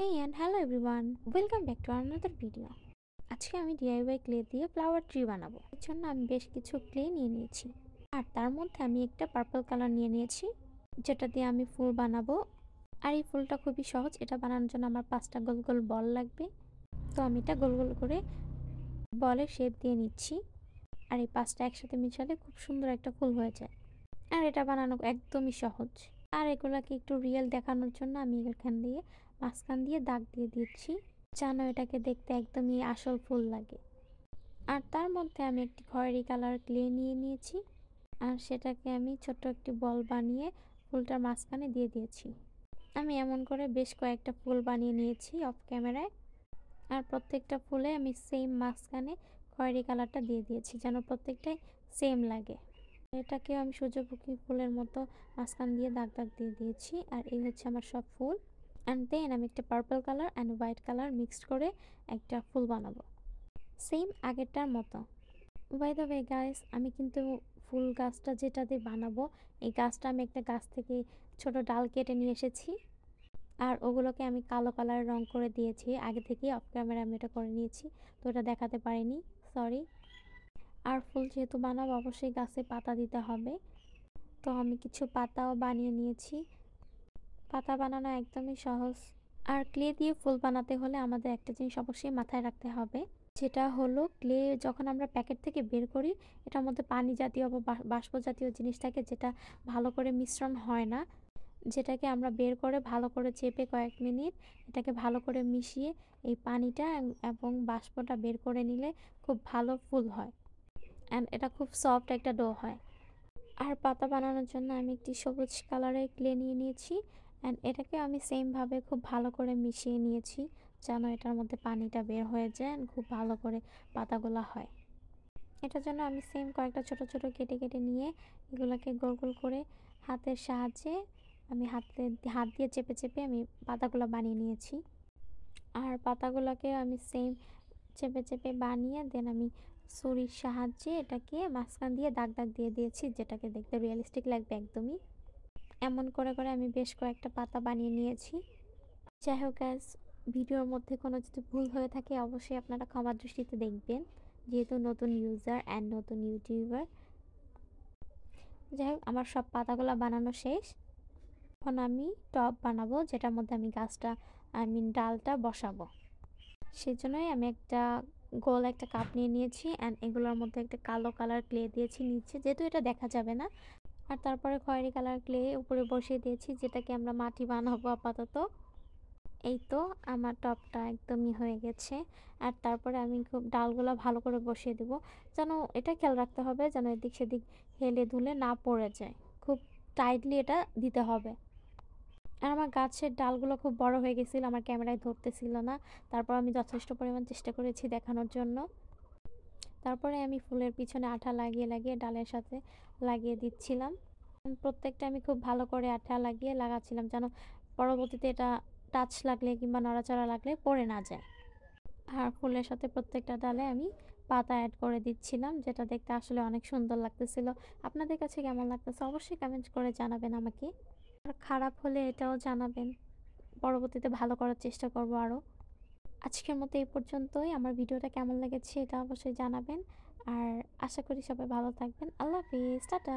Hey and hello everyone, welcome back to another video. আজকে আমি DIY clay দিয়ে flower tree বানাবো। এর জন্য আমি বেশ কিছু ক্লে নিয়ে নিয়েছি আর তার মধ্যে আমি একটা পার্পল কালার নিয়ে নিয়েছি যেটা দিয়ে আমি ফুল বানাবো। আর এই ফুলটা খুবই সহজ, এটা বানানোর জন্য আমার 5টা গোল গোল বল লাগবে। তো আমি এটা গোল গোল করে বলের শেপ দিয়ে নিচ্ছি আর এই 5টা একসাথে মিশালে খুব সুন্দর একটা ফুল হয়ে যায়। আর এটা বানানো একদমই সহজ। আর এগুলাকে একটু রিয়েল দেখানোর জন্য আমি এখান দিয়ে মাঝখান দিয়ে দাগ দিয়ে দিচ্ছি যেন এটাকে দেখতে একদমই আসল ফুল লাগে। আর তার মধ্যে আমি একটি খয়েরি কালার ক্লে নিয়ে নিয়েছি আর সেটাকে আমি ছোট্ট একটি বল বানিয়ে ফুলটার মাঝখানে দিয়ে দিয়েছি। আমি এমন করে বেশ কয়েকটা ফুল বানিয়ে নিয়েছি অফ ক্যামেরায়। আর প্রত্যেকটা ফুলে আমি সেম মাঝখানে খয়েরি কালারটা দিয়ে দিয়েছি যেন প্রত্যেকটাই সেম লাগে। এটাকে আমি সূর্যমুখী ফুলের মতো মাঝখান দিয়ে দাগ দাগ দিয়ে দিয়েছি। আর এই হচ্ছে আমার সব ফুল। অ্যান্ড দেন আমি একটা purple colour and white colour mixed করে একটা ফুল বানাবো সেম আগেরটার মতো। বাই দ্য ওয়ে গাইস, আমি কিন্তু ফুল গাছটা যেটা দিয়ে বানাবো এই গাছটা আমি একটা গাছ থেকে ছোট ডাল কেটে নিয়ে এসেছি আর ওগুলোকে আমি কালো কালার রং করে দিয়েছি। আগে থেকে অফ ক্যামেরা আমি এটা করে নিয়েছি, তো এটা দেখাতে পারিনি, সরি। আর ফুল যেহেতু বানাবো অবশ্যই গাছে পাতা দিতে হবে, তো আমি কিছু পাতাও বানিয়ে নিয়েছি। পাতা বানানো একদমই সহজ। আর ক্লে দিয়ে ফুল বানাতে হলে আমাদের একটা জিনিস অবশ্যই মাথায় রাখতে হবে, যেটা হলো ক্লে যখন আমরা প্যাকেট থেকে বের করি এটার মধ্যে পানি জাতীয় বা বাষ্প জাতীয় জিনিস থাকে যেটা ভালো করে মিশ্রণ হয় না, যেটাকে আমরা বের করে ভালো করে চেপে কয়েক মিনিট এটাকে ভালো করে মিশিয়ে এই পানিটা এবং বাষ্পটা বের করে নিলে খুব ভালো ফুল হয় অ্যান্ড এটা খুব সফট একটা ডো হয়। আর পাতা বানানোর জন্য আমি একটি সবুজ কালারের ক্লে নিয়ে নিয়েছি অ্যান্ড এটাকে আমি সেমভাবে খুব ভালো করে মিশিয়ে নিয়েছি যেন এটার মধ্যে পানিটা বের হয়ে যায় and খুব ভালো করে পাতাগুলো হয়। এটার জন্য আমি সেম কয়েকটা ছোট ছোট কেটে কেটে নিয়ে এগুলোকে গোল গোল করে হাতের সাহায্যে আমি হাত দিয়ে চেপে চেপে আমি পাতাগুলো বানিয়ে নিয়েছি। আর পাতাগুলোকে আমি সেম চেপে চেপে বানিয়ে দেন আমি ছুরির সাহায্যে এটাকে মাঝখান দিয়ে দাগ দাগ দিয়ে দিয়েছি যেটাকে দেখতে রিয়েলিস্টিক লাগবে একদমই। এমন করে করে আমি বেশ কয়েকটা পাতা বানিয়ে নিয়েছি। যাই হোক গাইস, ভিডিওর মধ্যে কোনো যদি ভুল হয়ে থাকে অবশ্যই আপনারা ক্ষমা দৃষ্টিতে দেখবেন, যেহেতু নতুন ইউজার অ্যান্ড নতুন ইউটিউবার। যাই হোক, আমার সব পাতাগুলো বানানো শেষ। এখন আমি টব বানাবো যেটার মধ্যে আমি গাছটা ডালটা বসাবো। সেজন্যই আমি একটা গোল একটা কাপ নিয়ে নিয়েছি অ্যান্ড এগুলোর মধ্যে একটা কালো কালার ক্লে দিয়েছি নিচে, যেহেতু এটা দেখা যাবে না। আর তারপরে খয়েরি কালার ক্লে উপরে বসিয়ে দিয়েছি যেটাকে আমরা মাটি বানাবো আপাতত। এই তো আমার টবটা একদমই হয়ে গেছে। আর তারপরে আমি খুব ডালগুলো ভালো করে বসিয়ে দেবো, যেন এটা খেয়াল রাখতে হবে যেন এদিক সেদিক হেলে ধুলে না পড়ে যায়, খুব টাইটলি এটা দিতে হবে। আর আমার গাছের ডালগুলো খুব বড় হয়ে গেছিলো, আমার ক্যামেরায় ধরতেছিল না, তারপর আমি যথেষ্ট পরিমাণ চেষ্টা করেছি দেখানোর জন্য। তারপরে আমি ফুলের পিছনে আঠা লাগিয়ে লাগিয়ে ডালের সাথে লাগিয়ে দিচ্ছিলাম। প্রত্যেকটা আমি খুব ভালো করে আঠা লাগিয়ে লাগাচ্ছিলাম যেন পরবর্তীতে এটা টাচ লাগলে কিংবা নড়াচড়া লাগলে পড়ে না যায়। আর ফুলের সাথে প্রত্যেকটা ডালে আমি পাতা অ্যাড করে দিচ্ছিলাম, যেটা দেখতে আসলে অনেক সুন্দর লাগতেছিল। আপনাদের কাছে কেমন লাগতেছে অবশ্যই কমেন্ট করে জানাবেন আমাকে। আর খারাপ হলে এটাও জানাবেন, পরবর্তীতে ভালো করার চেষ্টা করব আরও। আজকের মতো এই পর্যন্তই। আমার ভিডিওটা কেমন লেগেছে এটা অবশ্যই জানাবেন। আর আশা করি সবাই ভালো থাকবেন। আল্লাহ হাফিজ, টাটা।